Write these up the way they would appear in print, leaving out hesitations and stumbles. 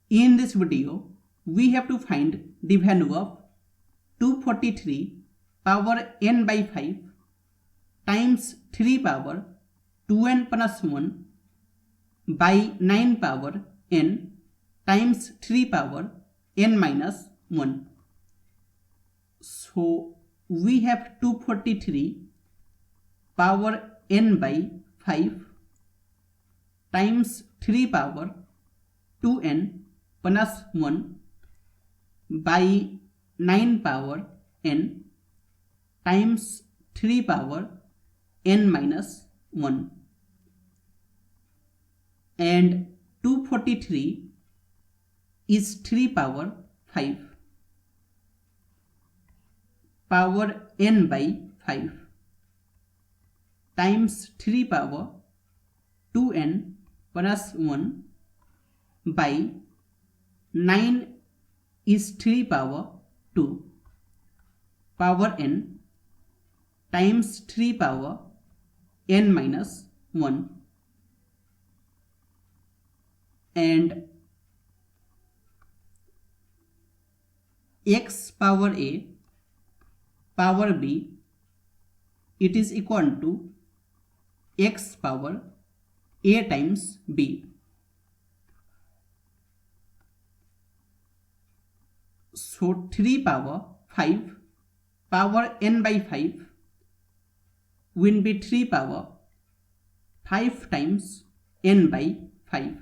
In this video, we have to find the value of 243 power n by 5 times 3 power 2n plus 1 by 9 power n times 3 power n minus 1. So we have 243 power n by 5 times 3 power 2n plus 1 by 9 power n times 3 power n minus 1, and 243 is 3 power 5 power n by 5 times 3 power 2n plus 1 by 9 is 3 power 2 power n times 3 power n minus 1, and x power a power b, it is equal to x power a times b. So 3 power 5 power n by 5 will be 3 power 5 times n by 5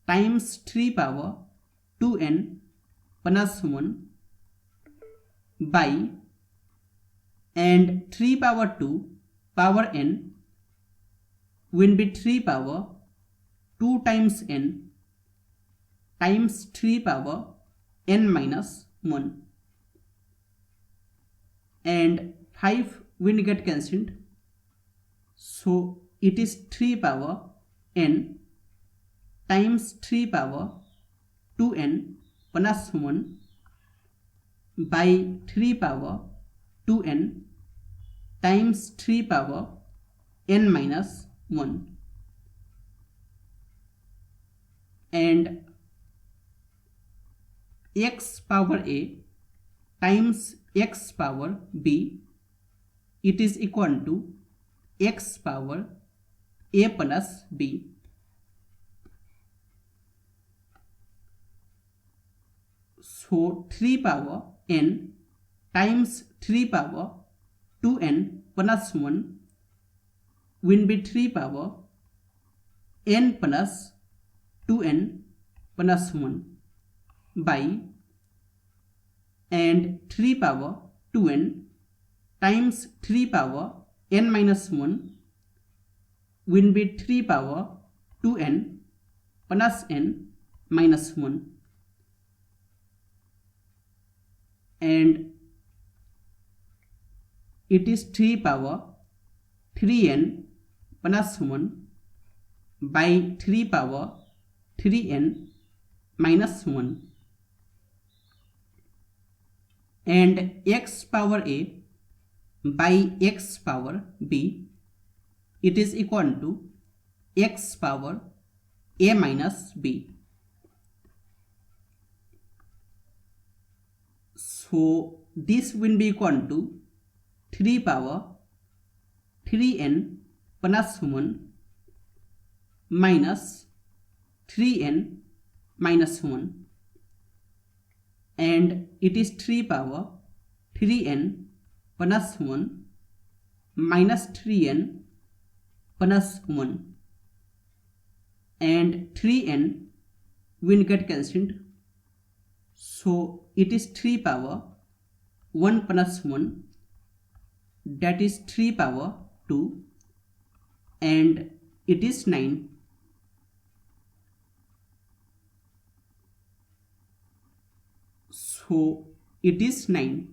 times 3 power 2n plus 1 by, and 3 power 2 power n will be 3 power 2 times n times 3 power n minus 1, and 5 will get cancelled, so it is 3 power n times 3 power 2n plus 1 by 3 power 2n times 3 power n minus 1, and x power a times x power b, it is equal to x power a plus b. So 3 power n times 3 power 2n plus 1 will be 3 power n plus 2n plus 1 by, and 3 power 2n times 3 power n minus 1 will be 3 power 2n plus n minus 1, and it is 3 power 3n plus 1 by 3 power 3n minus 1, and x power a by x power b, it is equal to x power a minus b. So this will be equal to 3 power 3n plus 1 minus 3n minus 1, and it is 3 power 3n plus 1 minus 3n plus 1, and 3n will get cancelled, so it is 3 power 1 plus 1, that is 3 power 2, and it is 9. So it is 9.